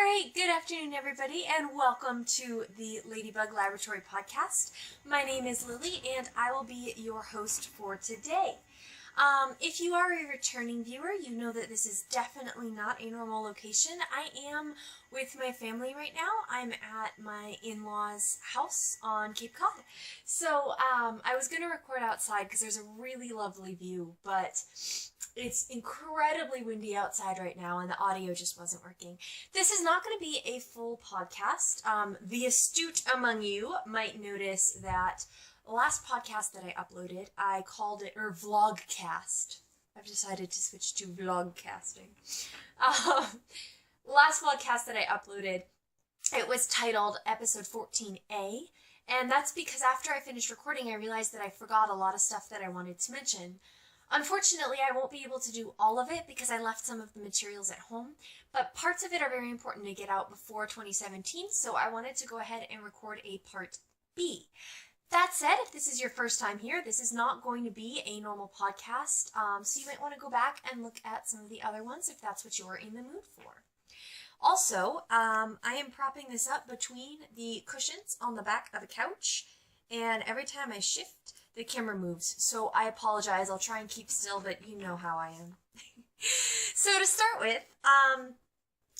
Alright, good afternoon everybody, and welcome to the Ladybug Laboratory podcast. My name is Lily, and I will be your host for today. If you are a returning viewer, you know that this is definitely not a normal location. I am with my family right now. I'm at my in-laws' house on Cape Cod. So I was going to record outside because there's a really lovely view, but it's incredibly windy outside right now and the audio just wasn't working. This is not going to be a full podcast. The astute among you might notice that the last podcast that I uploaded, I called it, or vlogcast. I've decided to switch to vlogcasting. Last vlogcast that I uploaded, it was titled episode 14A, and that's because after I finished recording, I realized that I forgot a lot of stuff that I wanted to mention. Unfortunately, I won't be able to do all of it because I left some of the materials at home, but parts of it are very important to get out before 2017, so I wanted to go ahead and record a part B. That said, if this is your first time here, this is not going to be a normal podcast, so you might want to go back and look at some of the other ones if that's what you're in the mood for. Also, I am propping this up between the cushions on the back of the couch, and every time I shift, the camera moves, so I apologize. I'll try and keep still, but you know how I am. So to start with,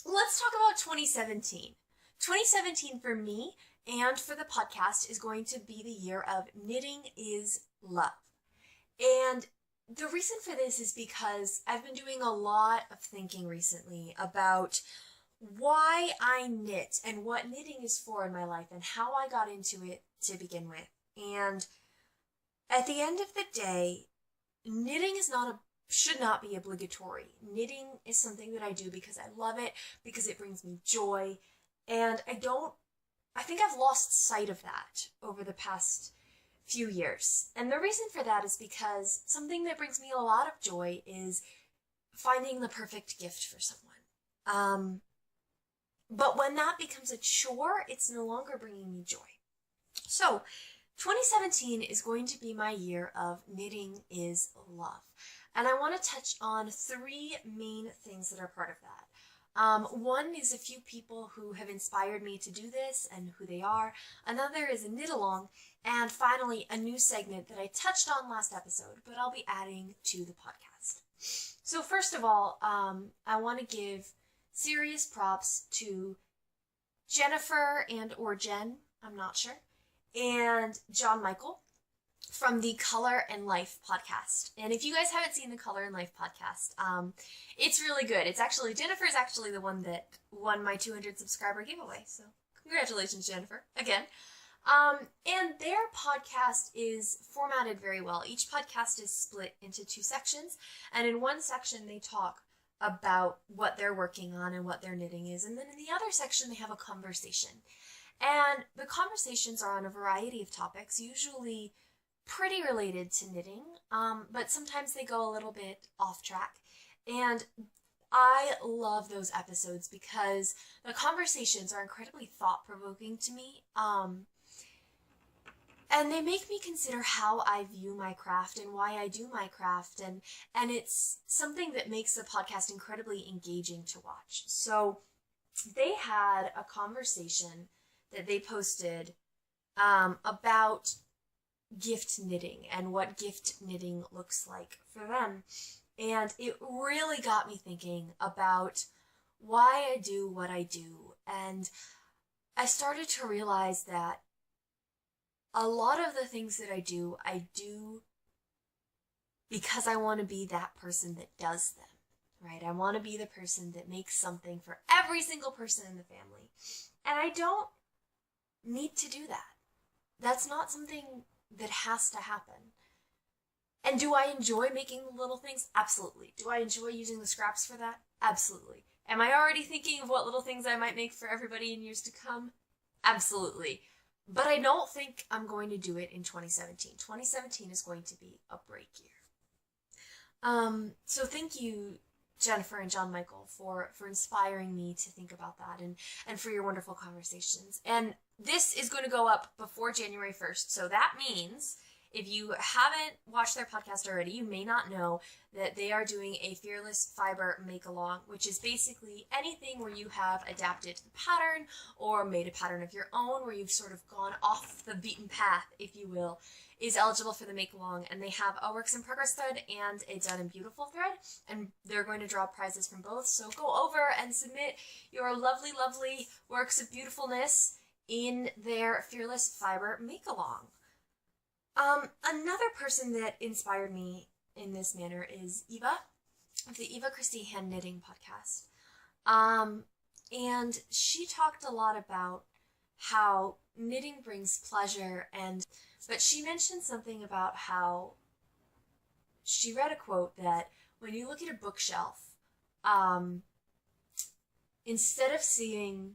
let's talk about 2017. 2017 for me and for the podcast is going to be the year of knitting is love. And the reason for this is because I've been doing a lot of thinking recently about why I knit and what knitting is for in my life and how I got into it to begin with. And at the end of the day, knitting is should not be obligatory. Knitting is something that I do because I love it, because it brings me joy, and I think I've lost sight of that over the past few years. And the reason for that is because something that brings me a lot of joy is finding the perfect gift for someone. But when that becomes a chore, it's no longer bringing me joy. So 2017 is going to be my year of knitting is love. And I want to touch on three main things that are part of that. One is a few people who have inspired me to do this and who they are. Another is a knit along. And finally, a new segment that I touched on last episode, but I'll be adding to the podcast. So first of all, I want to give serious props to Jennifer or Jen, I'm not sure, and John Michael from the Color and Life podcast. And if you guys haven't seen the Color and Life podcast, it's really good. Jennifer's actually the one that won my 200 subscriber giveaway. So congratulations, Jennifer, again. And their podcast is formatted very well. Each podcast is split into two sections. And in one section, they talk about what they're working on and what their knitting is. And then in the other section, they have a conversation. And the conversations are on a variety of topics, usually pretty related to knitting, but sometimes they go a little bit off track. And I love those episodes because the conversations are incredibly thought-provoking to me, and they make me consider how I view my craft and why I do my craft, and it's something that makes the podcast incredibly engaging to watch. So they had a conversation that they posted about gift knitting and what gift knitting looks like for them. And it really got me thinking about why I do what I do. And I started to realize that a lot of the things that I do because I want to be that person that does them, right? I want to be the person that makes something for every single person in the family. And I don't need to do that. That's not something that has to happen. And do I enjoy making the little things? Absolutely. Do I enjoy using the scraps for that? Absolutely. Am I already thinking of what little things I might make for everybody in years to come? Absolutely. But I don't think I'm going to do it in 2017. 2017 is going to be a break year. So thank you, Jennifer and John Michael, for inspiring me to think about that and for your wonderful conversations. And this is going to go up before January 1st, so that means If you haven't watched their podcast already, you may not know that they are doing a Fearless Fiber Make-Along, which is basically anything where you have adapted the pattern or made a pattern of your own, where you've sort of gone off the beaten path, if you will, is eligible for the Make-Along. And they have a Works in Progress thread and a Done in Beautiful thread, and they're going to draw prizes from both. So go over and submit your lovely, lovely works of beautifulness in their Fearless Fiber Make-Along. Another person that inspired me in this manner is Eva, of the Eva Christie Hand Knitting podcast. And she talked a lot about how knitting brings pleasure, but she mentioned something about how she read a quote that when you look at a bookshelf, instead of seeing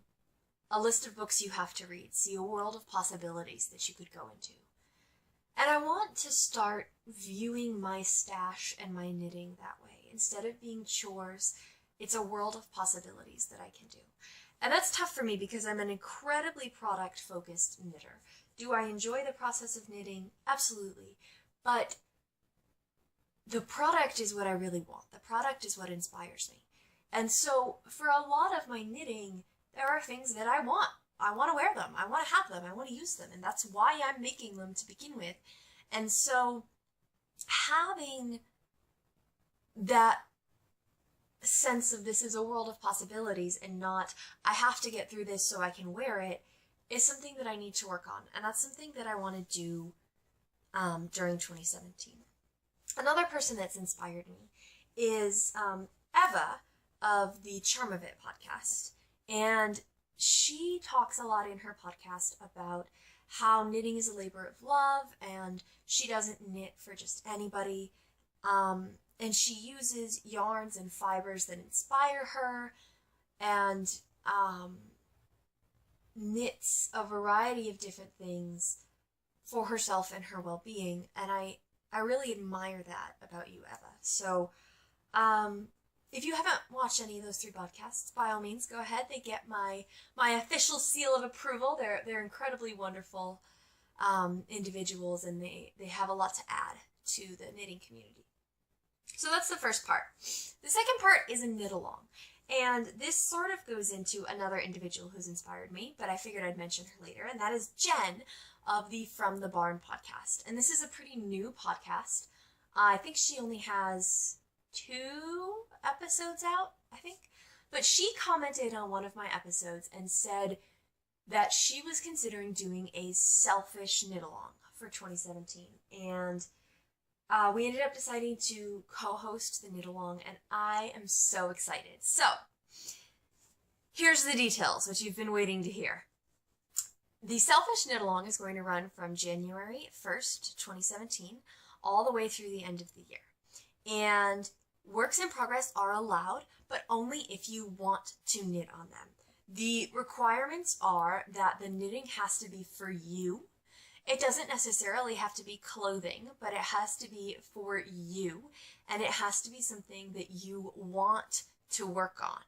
a list of books you have to read, see a world of possibilities that you could go into. And I want to start viewing my stash and my knitting that way. Instead of being chores, it's a world of possibilities that I can do. And that's tough for me because I'm an incredibly product-focused knitter. Do I enjoy the process of knitting? Absolutely. But the product is what I really want. The product is what inspires me. And so for a lot of my knitting, there are things that I want. I want to wear them. I want to have them. I want to use them. And that's why I'm making them to begin with. And so having that sense of this is a world of possibilities and not I have to get through this so I can wear it is something that I need to work on. And that's something that I want to do during 2017. Another person that's inspired me is Eva of the Charm of It podcast. And she talks a lot in her podcast about how knitting is a labor of love, and she doesn't knit for just anybody. And she uses yarns and fibers that inspire her, and knits a variety of different things for herself and her well-being. And I really admire that about you, Eva. So, if you haven't watched any of those 3 podcasts, by all means, go ahead. They get my official seal of approval. They're incredibly wonderful individuals, and they have a lot to add to the knitting community. So that's the first part. The second part is a knit-along. And this sort of goes into another individual who's inspired me, but I figured I'd mention her later, and that is Jen of the From the Barn podcast. And this is a pretty new podcast. I think she only has 2 episodes out, I think. But she commented on one of my episodes and said that she was considering doing a selfish knit-along for 2017. And we ended up deciding to co-host the knit-along, and I am so excited. So, here's the details, which you've been waiting to hear. The Selfish Knit-Along is going to run from January 1st, 2017, all the way through the end of the year. And works in progress are allowed, but only if you want to knit on them. The requirements are that the knitting has to be for you. It doesn't necessarily have to be clothing, but it has to be for you, and it has to be something that you want to work on.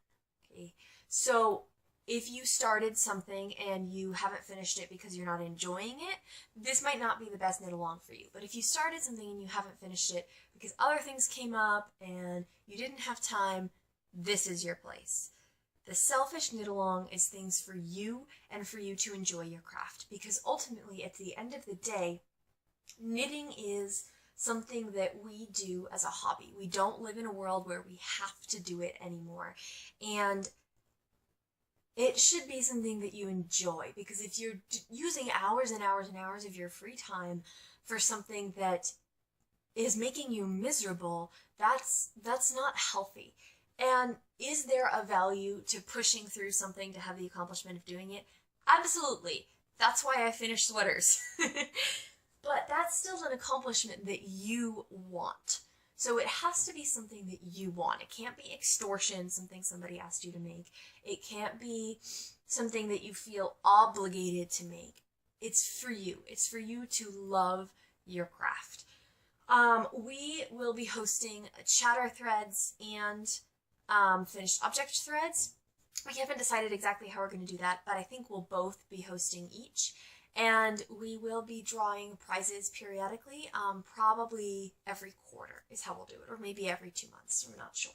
Okay? So if you started something and you haven't finished it because you're not enjoying it, this might not be the best knit-along for you. But if you started something and you haven't finished it because other things came up and you didn't have time, this is your place. The Selfish Knit-Along is things for you and for you to enjoy your craft, because ultimately, at the end of the day, knitting is something that we do as a hobby. We don't live in a world where we have to do it anymore. And it should be something that you enjoy, because if you're using hours and hours and hours of your free time for something that is making you miserable, that's not healthy. And is there a value to pushing through something to have the accomplishment of doing it? Absolutely. That's why I finish sweaters. But that's still an accomplishment that you want. So it has to be something that you want. It can't be extortion, something somebody asked you to make. It can't be something that you feel obligated to make. It's for you. It's for you to love your craft. We will be hosting chatter threads and finished object threads. We haven't decided exactly how we're going to do that, but I think we'll both be hosting each. and we will be drawing prizes periodically, probably every quarter is how we'll do it, or maybe every 2 months, we're not sure.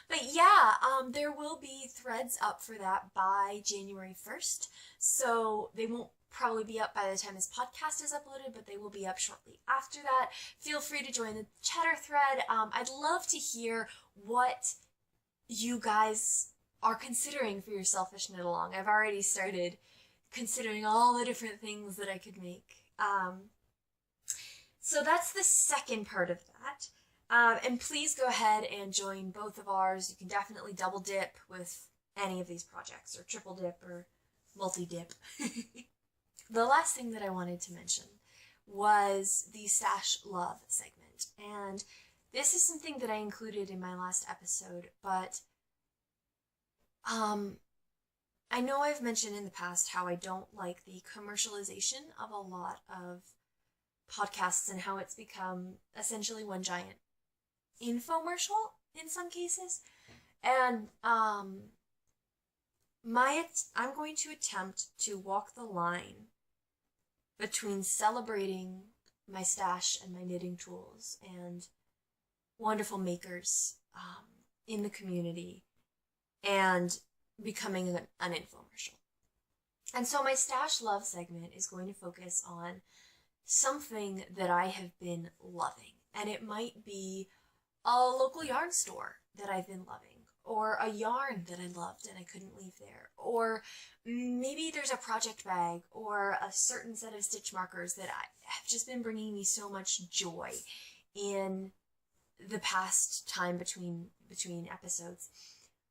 But yeah, there will be threads up for that by January 1st, so they won't probably be up by the time this podcast is uploaded, but they will be up shortly after that. Feel free to join the chatter thread. I'd love to hear what you guys are considering for your selfish knit along. I've already started considering all the different things that I could make. So that's the second part of that. And please go ahead and join both of ours. You can definitely double dip with any of these projects, or triple dip, or multi-dip. The last thing that I wanted to mention was the Stash Love segment. And this is something that I included in my last episode, but I know I've mentioned in the past how I don't like the commercialization of a lot of podcasts and how it's become essentially one giant infomercial in some cases. And I'm going to attempt to walk the line between celebrating my stash and my knitting tools and wonderful makers in the community and becoming an infomercial. And so my Stash Love segment is going to focus on something that I have been loving. And it might be a local yarn store that I've been loving, or a yarn that I loved and I couldn't leave there, or maybe there's a project bag or a certain set of stitch markers that have just been bringing me so much joy in the past time between episodes.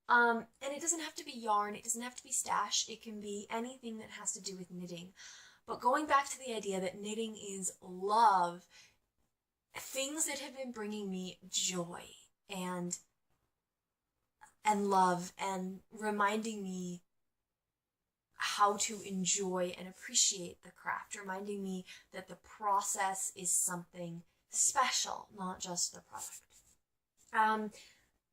And it doesn't have to be yarn, it doesn't have to be stash, it can be anything that has to do with knitting. But going back to the idea that knitting is love, things that have been bringing me joy and love and reminding me how to enjoy and appreciate the craft, reminding me that the process is something special, not just the product.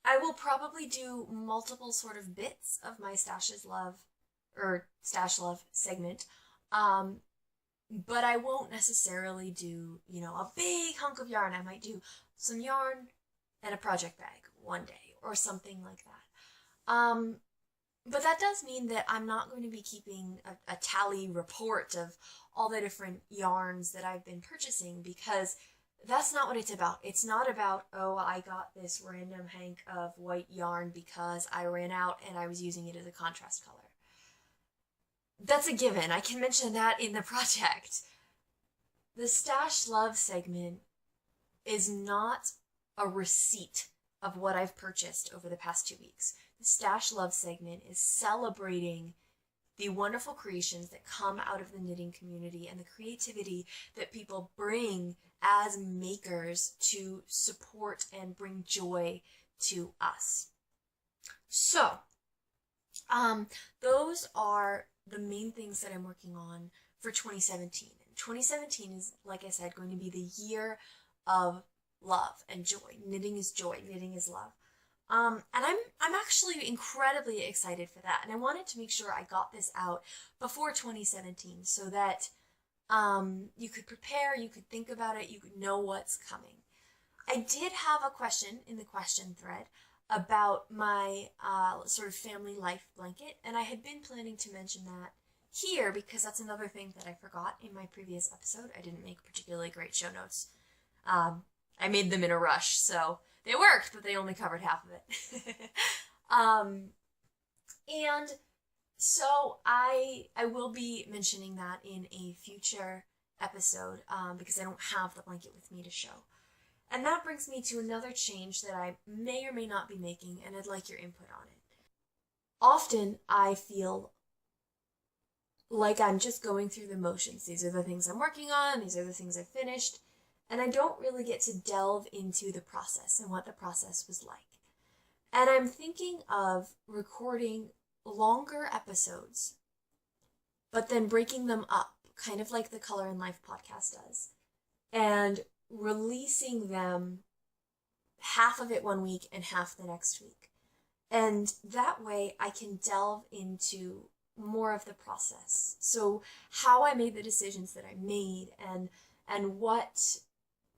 I will probably do multiple sort of bits of my Stash Love segment, but I won't necessarily do, a big hunk of yarn. I might do some yarn and a project bag one day or something like that. But that does mean that I'm not going to be keeping a tally report of all the different yarns that I've been purchasing, because that's not what it's about. It's not about, oh, I got this random hank of white yarn because I ran out and I was using it as a contrast color. That's a given. I can mention that in the project. The Stash Love segment is not a receipt of what I've purchased over the past 2 weeks. The Stash Love segment is celebrating the wonderful creations that come out of the knitting community and the creativity that people bring as makers to support and bring joy to us. So, those are the main things that I'm working on for 2017. 2017 is, like I said, going to be the year of love and joy. Knitting is joy. Knitting is love. And I'm actually incredibly excited for that. And I wanted to make sure I got this out before 2017 so that you could prepare, you could think about it, you could know what's coming. I did have a question in the question thread about my sort of family life blanket, and I had been planning to mention that here because that's another thing that I forgot in my previous episode. I didn't make particularly great show notes. I made them in a rush, so they worked, but they only covered half of it. And so I will be mentioning that in a future episode because I don't have the blanket with me to show. And that brings me to another change that I may or may not be making, and I'd like your input on it. Often I feel like I'm just going through the motions. These are the things I'm working on, these are the things I've finished, and I don't really get to delve into the process and what the process was like. And I'm thinking of recording longer episodes, but then breaking them up, kind of like the Color and Life podcast does, and releasing them, half of it one week and half the next week. And that way I can delve into more of the process. So how I made the decisions that I made, and what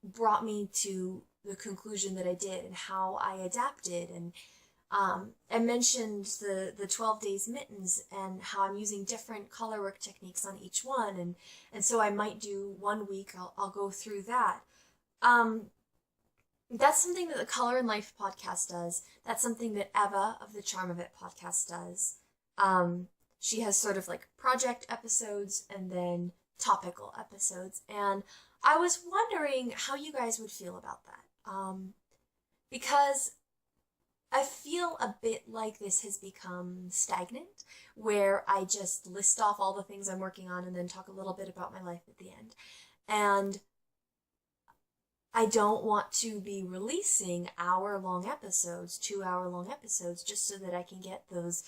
brought me to the conclusion that I did, and how I adapted. And I mentioned the 12 days mittens and how I'm using different color work techniques on each one, and so I might do 1 week, I'll go through that. That's something that the Color and Life podcast does. That's something that Eva of the Charm of It podcast does. She has sort of like project episodes and then topical episodes, and I was wondering how you guys would feel about that. Because I feel a bit like this has become stagnant, where I just list off all the things I'm working on and then talk a little bit about my life at the end. And I don't want to be releasing hour-long episodes, 2-hour-long episodes, just so that I can get those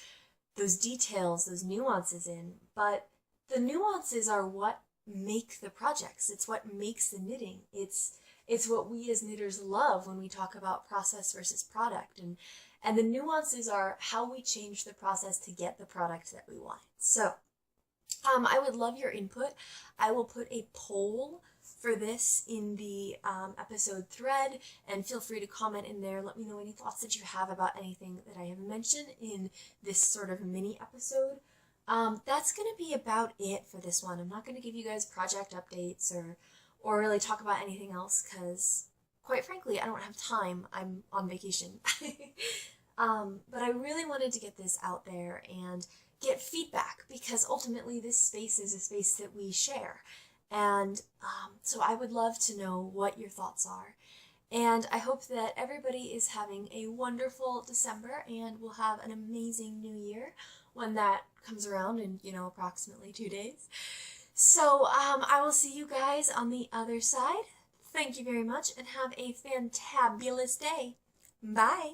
details, those nuances in. But the nuances are what make the projects. It's what makes the knitting. It's what we as knitters love when we talk about process versus product. And the nuances are how we change the process to get the product that we want. So I would love your input. I will put a poll for this in the episode thread, and feel free to comment in there. Let me know any thoughts that you have about anything that I have mentioned in this sort of mini episode. That's going to be about it for this one. I'm not going to give you guys project updates or really talk about anything else, because quite frankly, I don't have time. I'm on vacation. But I really wanted to get this out there and get feedback, because ultimately this space is a space that we share. And so I would love to know what your thoughts are. And I hope that everybody is having a wonderful December, and will have an amazing new year when that comes around in, approximately 2 days. So I will see you guys on the other side. Thank you very much, and have a fantabulous day. Bye.